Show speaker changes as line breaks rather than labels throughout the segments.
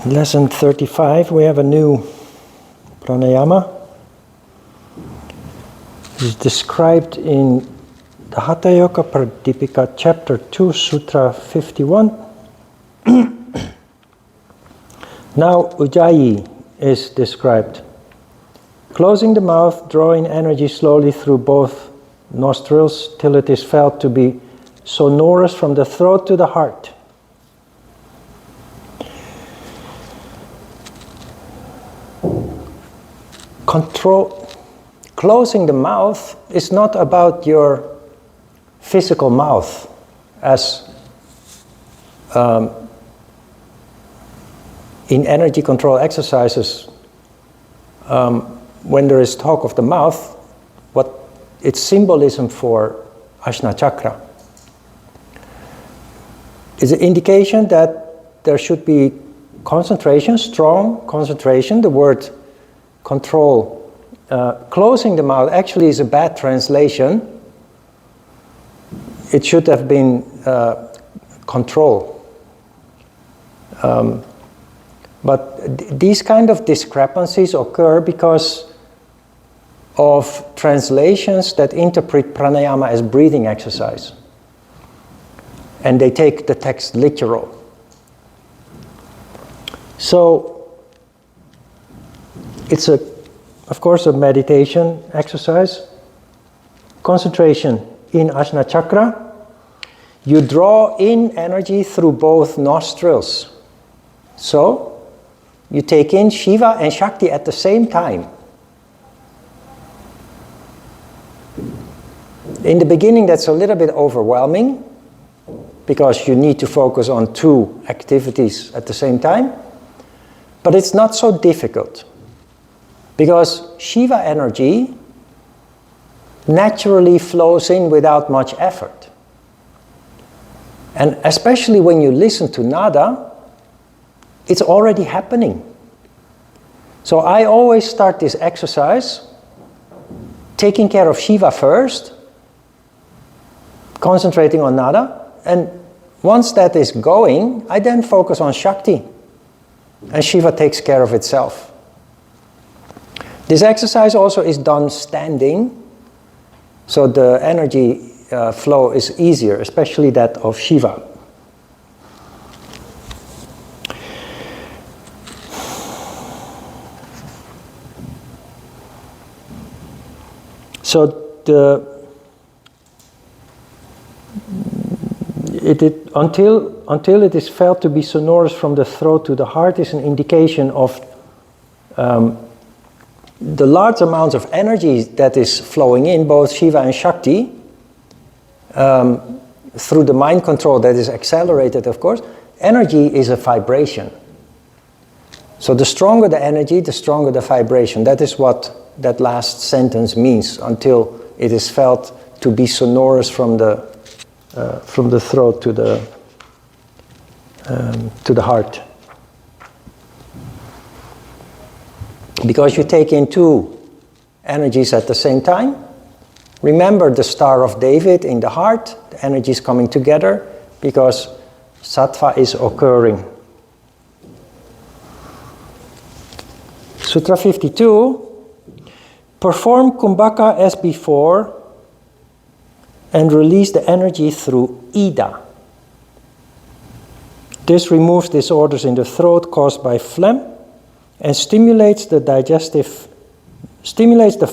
Lesson 35, we have a new pranayama. It's described in the Hatha Yoga Pradipika, chapter 2, Sutra 51. Now Ujjayi is described. Closing the mouth, drawing energy slowly through both nostrils till it is felt to be sonorous from the throat to the heart. Closing the mouth is not about your physical mouth, as in energy control exercises, when there is talk of the mouth, it's symbolism for Ajna Chakra. It's an indication that there should be concentration, strong concentration. The word control, closing the mouth actually is a bad translation. It should have been control. But these kind of discrepancies occur because of translations that interpret pranayama as breathing exercise. And they take the text literal. So it's of course a meditation exercise. Concentration in Ajna Chakra. You draw in energy through both nostrils. So you take in Shiva and Shakti at the same time. In the beginning that's a little bit overwhelming because you need to focus on two activities at the same time. But it's not so difficult because Shiva energy naturally flows in without much effort. And especially when you listen to nada, it's already happening. So I always start this exercise taking care of Shiva first, concentrating on nada, and once that is going, I then focus on Shakti, and Shiva takes care of itself. This exercise also is done standing, so the energy flow is easier, especially that of Shiva. So until it is felt to be sonorous from the throat to the heart is an indication of the large amounts of energy that is flowing in, both Shiva and Shakti, through the mind control that is accelerated, of course. Energy is a vibration. So the stronger the energy, the stronger the vibration. That is what that last sentence means, until it is felt to be sonorous from the throat to the heart. Because you take in two energies at the same time. Remember the Star of David in the heart, the energy is coming together because sattva is occurring. Sutra 52, perform kumbhaka as before and release the energy through Ida. This removes disorders in the throat caused by phlegm and stimulates the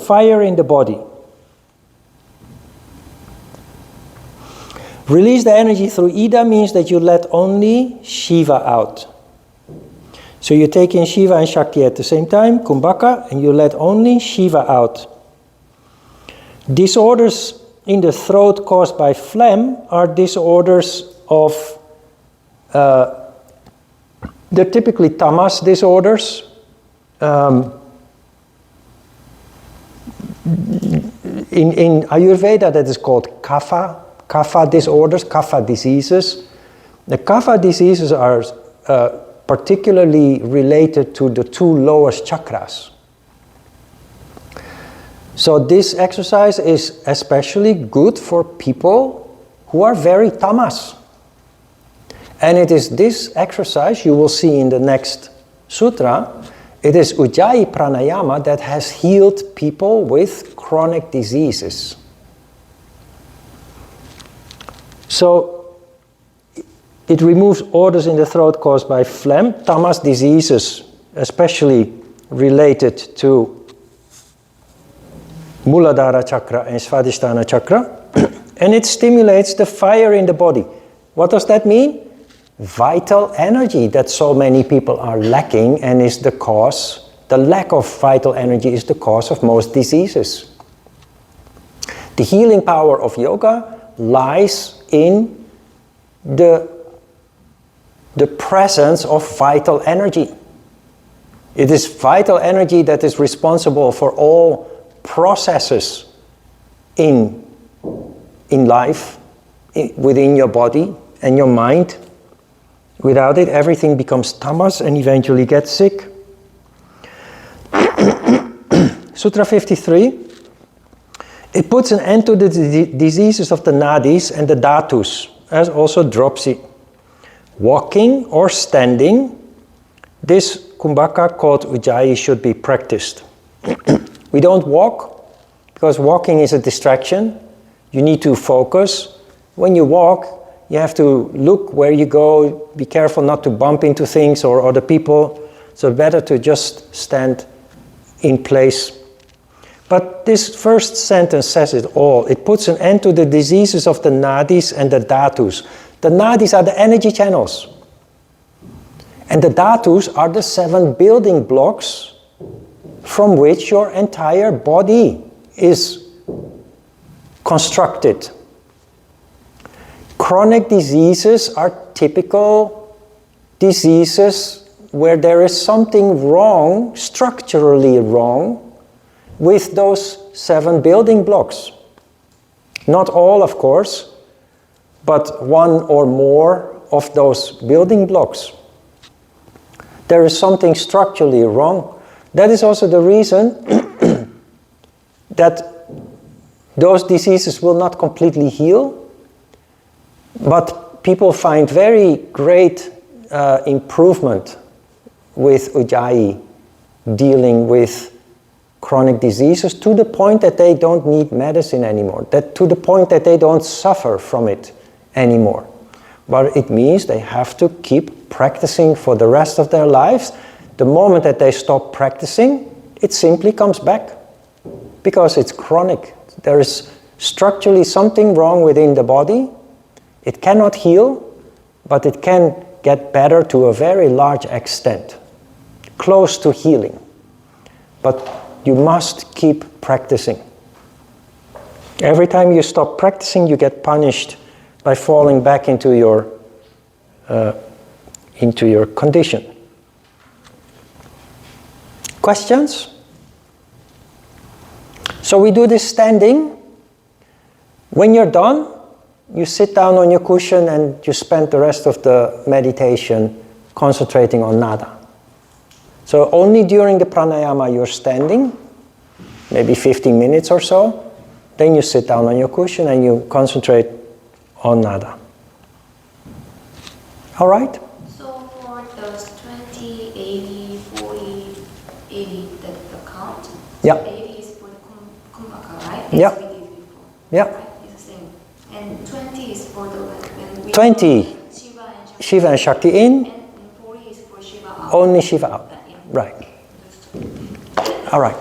fire in the body. Release the energy through Ida means that you let only Shiva out. So you take in Shiva and Shakti at the same time, kumbhaka, and you let only Shiva out. Disorders in the throat caused by phlegm are disorders of, they're typically tamas disorders. In Ayurveda that is called kapha disorders, kapha diseases. The kapha diseases are particularly related to the two lowest chakras. So this exercise is especially good for people who are very tamas. And it is this exercise, you will see in the next sutra, it is Ujjayi Pranayama that has healed people with chronic diseases. So it removes odors in the throat caused by phlegm, tamas diseases, especially related to Muladhara chakra and Svadhisthana chakra, and it stimulates the fire in the body. What does that mean? Vital energy that so many people are lacking, and is the cause, the lack of vital energy is the cause of most diseases. The healing power of yoga lies in the presence of vital energy. It is vital energy that is responsible for all processes in life, within your body and your mind. Without it, everything becomes tamas and eventually gets sick. Sutra 53. It puts an end to the diseases of the nadis and the dhatus, as also dropsy. Walking or standing, this kumbhaka called Ujjayi should be practiced. We don't walk because walking is a distraction. You need to focus. When you walk, you have to look where you go, be careful not to bump into things or other people. So better to just stand in place. But this first sentence says it all. It puts an end to the diseases of the nadis and the dhatus. The nadis are the energy channels. And the dhatus are the 7 building blocks from which your entire body is constructed. Chronic diseases are typical diseases where there is something wrong, structurally wrong, with those 7 building blocks. Not all, of course, but one or more of those building blocks. There is something structurally wrong. That is also the reason that those diseases will not completely heal, but people find very great improvement with Ujjayi dealing with chronic diseases, to the point that they don't need medicine anymore, to the point that they don't suffer from it anymore. But it means they have to keep practicing for the rest of their lives. The moment that they stop practicing, it simply comes back because it's chronic. There is structurally something wrong within the body. It cannot heal, but it can get better to a very large extent, close to healing. But you must keep practicing. Every time you stop practicing, you get punished by falling back into your condition. Questions? So we do this standing. When you're done, you sit down on your cushion and you spend the rest of the meditation concentrating on nada. So only during the pranayama you're standing, maybe 15 minutes or so. Then you sit down on your cushion and you concentrate on nada. All right?
So for those 20, 80, 40, 80, the count?
Yeah.
So 80 is for the kumbhaka, right?
Yeah.
As we did before.
Yeah.
Right? It's the same. And 20 is for the when we
20, Shiva and Shakti in.
And 40 is for Shiva out.
Only Shiva out.
Yeah.
Right. All right.